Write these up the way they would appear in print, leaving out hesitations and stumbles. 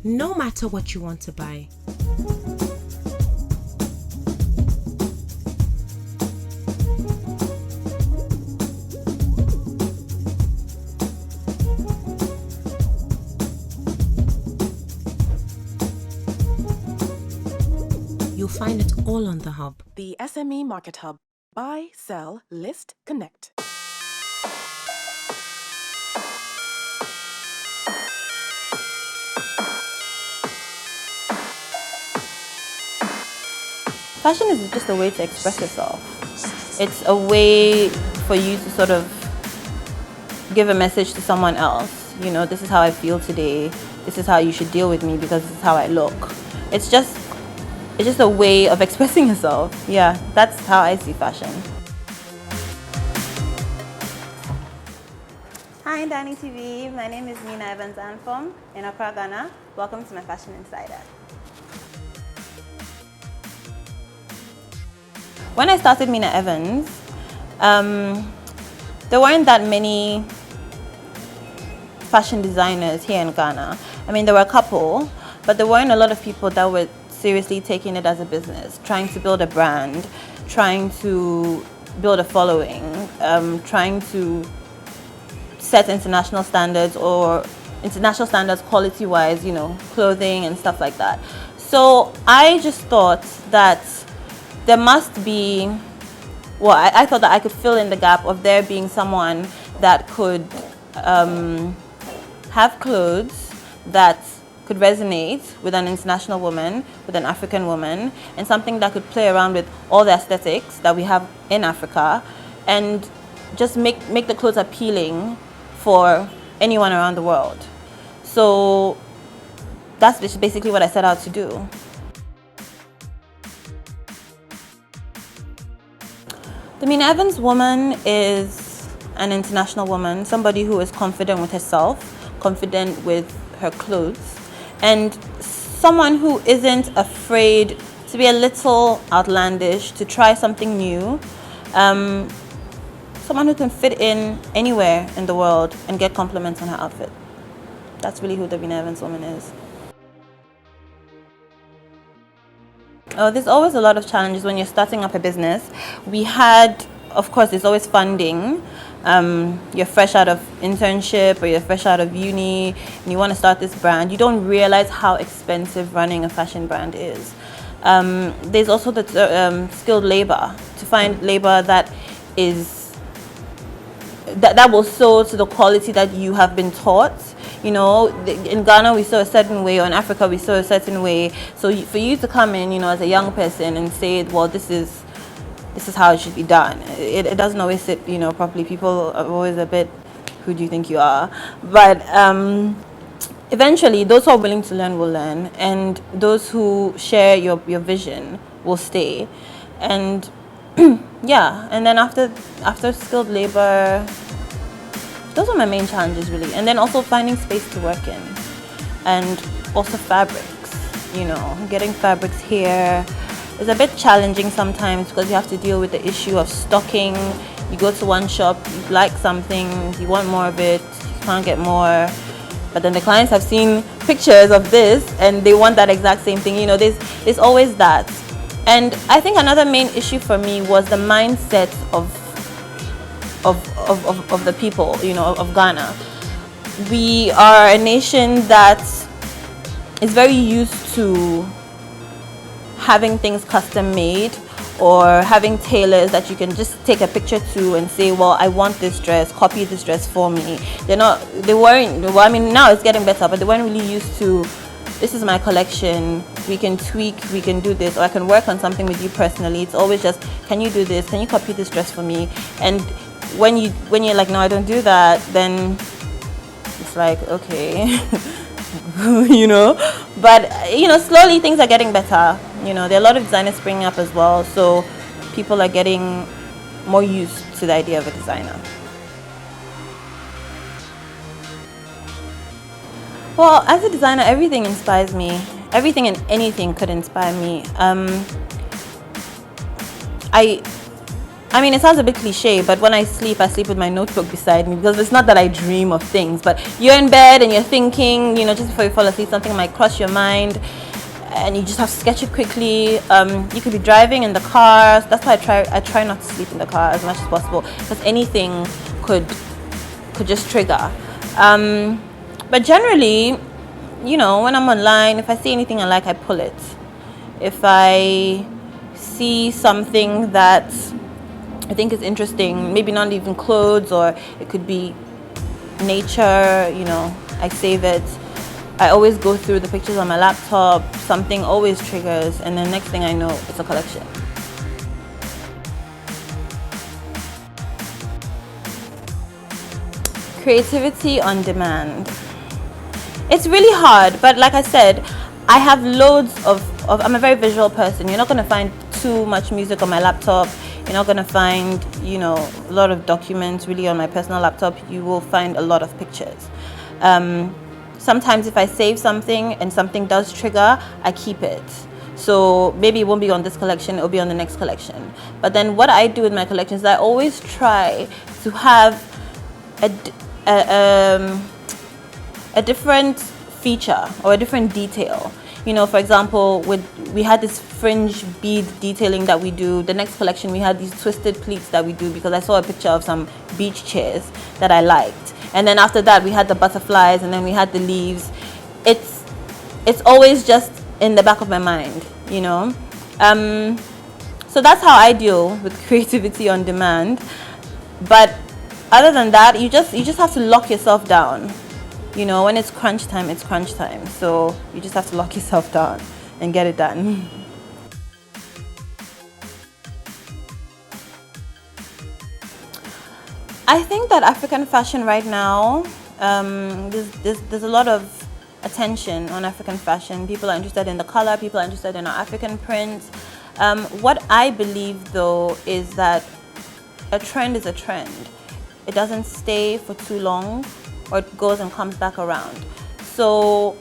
no matter what you want to buy. You'll find it all on the hub. The SME Market Hub. Buy, sell, list, connect. Fashion is just a way to express yourself. It's a way for you to sort of give a message to someone else. You know, this is how I feel today. This is how you should deal with me because this is how I look. It's just a way of expressing yourself. Yeah, that's how I see fashion. Hi, Danny TV. My name is Mina Evans-Anfom in Accra, Ghana. Welcome to my Fashion Insider. When I started Mina Evans, there weren't that many fashion designers here in Ghana. I mean, there were a couple, but there weren't a lot of people that were seriously taking it as a business, trying to build a brand, trying to build a following, trying to set international standards or international standards quality-wise, you know, clothing and stuff like that. So I just thought that there must be, well, I thought that I could fill in the gap of there being someone that could have clothes that could resonate with an international woman, with an African woman, and something that could play around with all the aesthetics that we have in Africa and just make the clothes appealing for anyone around the world. So that's basically what I set out to do. The Mina Evans woman is an international woman, somebody who is confident with herself, confident with her clothes, and someone who isn't afraid to be a little outlandish, to try something new. Someone who can fit in anywhere in the world and get compliments on her outfit. That's really who the Mina Evans woman is. Oh, there's always a lot of challenges when you're starting up a business. We had, of course, there's always funding. You're fresh out of internship or you're fresh out of uni and you want to start this brand. You don't realize how expensive running a fashion brand is. There's also the skilled labor, to find labor that will sew to the quality that you have been taught. You know, in Ghana we sew a certain way, or in Africa we sew a certain way. So for you to come in, you know, as a young person and say, well, this is how it should be done, it doesn't always sit, you know, properly. People are always a bit, who do you think you are? But eventually those who are willing to learn will learn, and those who share your vision will stay. And yeah, and then after skilled labor, those are my main challenges really. And then also finding space to work in, and also fabrics, you know, getting fabrics here is a bit challenging sometimes because you have to deal with the issue of stocking. You go to one shop, you like something, you want more of it, you can't get more, but then the clients have seen pictures of this and they want that exact same thing. You know, there's always that. And I think another main issue for me was the mindset of the people, you know, of Ghana. We are a nation that is very used to having things custom made, or having tailors that you can just take a picture to and say, well, I want this dress, copy this dress for me. I mean, now it's getting better, but they weren't really used to, this is my collection, we can tweak, we can do this, or I can work on something with you personally. It's always just, can you do this? Can you copy this dress for me? And when you're like, no, I don't do that, then it's like, okay, you know. But, you know, slowly things are getting better. You know, there are a lot of designers springing up as well, so people are getting more used to the idea of a designer. Well, as a designer, everything inspires me. Everything and anything could inspire me. I mean, it sounds a bit cliche, but when I sleep with my notebook beside me, because it's not that I dream of things, but you're in bed and you're thinking, you know, just before you fall asleep, something might cross your mind and you just have to sketch it quickly. You could be driving in the car. That's why I try not to sleep in the car as much as possible, because anything could just trigger. But generally, you know, when I'm online, if I see anything I like, I pull it. If I see something that I think is interesting, maybe not even clothes, or it could be nature, you know, I save it. I always go through the pictures on my laptop. Something always triggers, and then next thing I know, it's a collection. Creativity on demand. It's really hard, but like I said, I have loads of I'm a very visual person. You're not going to find too much music on my laptop. You're not going to find, you know, a lot of documents really on my personal laptop. You will find a lot of pictures. Sometimes if I save something and something does trigger, I keep it. So maybe it won't be on this collection, it'll be on the next collection. But then what I do with my collections, I always try to have a different feature or a different detail. You know, for example, we had this fringe bead detailing that we do. The next collection, we had these twisted pleats that we do because I saw a picture of some beach chairs that I liked. And then after that, we had the butterflies, and then we had the leaves. It's always just in the back of my mind, you know. So that's how I deal with creativity on demand. But other than that, you just have to lock yourself down. You know, when it's crunch time, it's crunch time. So you just have to lock yourself down and get it done. I think that African fashion right now, there's a lot of attention on African fashion. People are interested in the color, people are interested in our African prints. What I believe though is that a trend is a trend. It doesn't stay for too long, or it goes and comes back around. So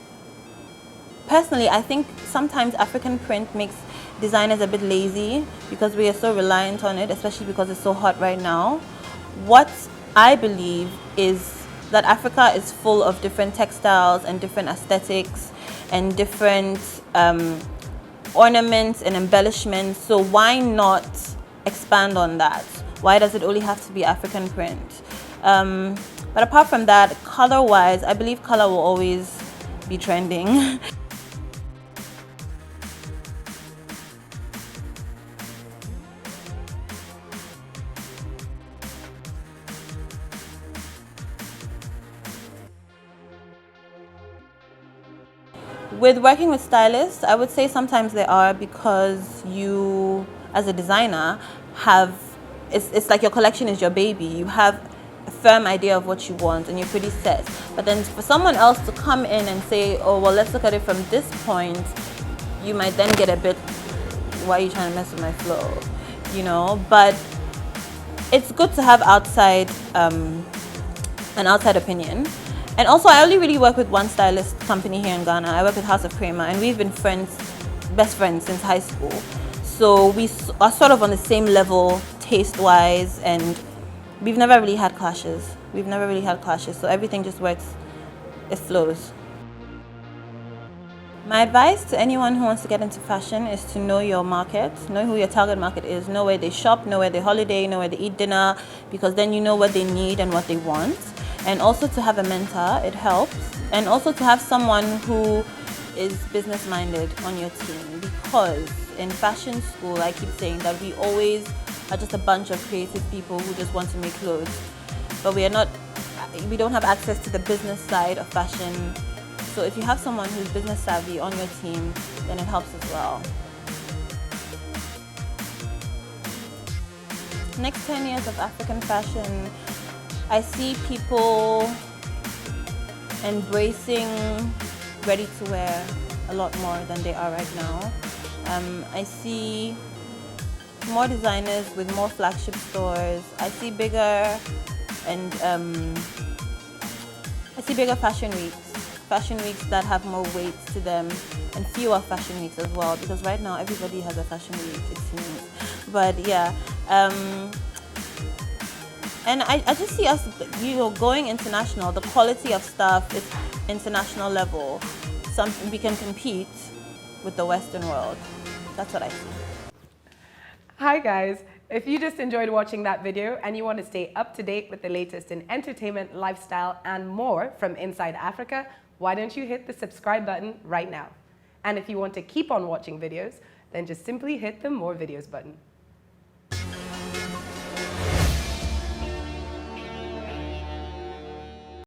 personally, I think sometimes African print makes designers a bit lazy because we are so reliant on it, especially because it's so hot right now. What I believe is that Africa is full of different textiles and different aesthetics and different ornaments and embellishments. So why not expand on that? Why does it only have to be African print? But apart from that, color-wise, I believe color will always be trending. With working with stylists, I would say sometimes they are, because you, as a designer, it's like your collection is your baby. You have a firm idea of what you want and you're pretty set. But then for someone else to come in and say, oh, well, let's look at it from this point, you might then get a bit, why are you trying to mess with my flow? You know, but it's good to have an outside opinion. And also, I only really work with one stylist company here in Ghana. I work with House of Crema, and we've been best friends since high school. So we are sort of on the same level taste-wise, and we've never really had clashes. So everything just works, it flows. My advice to anyone who wants to get into fashion is to know your market, know who your target market is, know where they shop, know where they holiday, know where they eat dinner, because then you know what they need and what they want. And also to have a mentor, it helps. And also to have someone who is business-minded on your team, because in fashion school, I keep saying that we always are just a bunch of creative people who just want to make clothes. But we don't have access to the business side of fashion. So if you have someone who's business savvy on your team, then it helps as well. Next 10 years of African fashion, I see people embracing ready to wear a lot more than they are right now. I see more designers with more flagship stores. I see bigger fashion weeks that have more weight to them, and fewer fashion weeks as well, because right now everybody has a fashion week, it seems. But yeah, And I just see us, going international. The quality of stuff is international level. Something we can compete with the Western world. That's what I see. Hi guys, if you just enjoyed watching that video and you want to stay up to date with the latest in entertainment, lifestyle and more from inside Africa, why don't you hit the subscribe button right now? And if you want to keep on watching videos, then just simply hit the more videos button.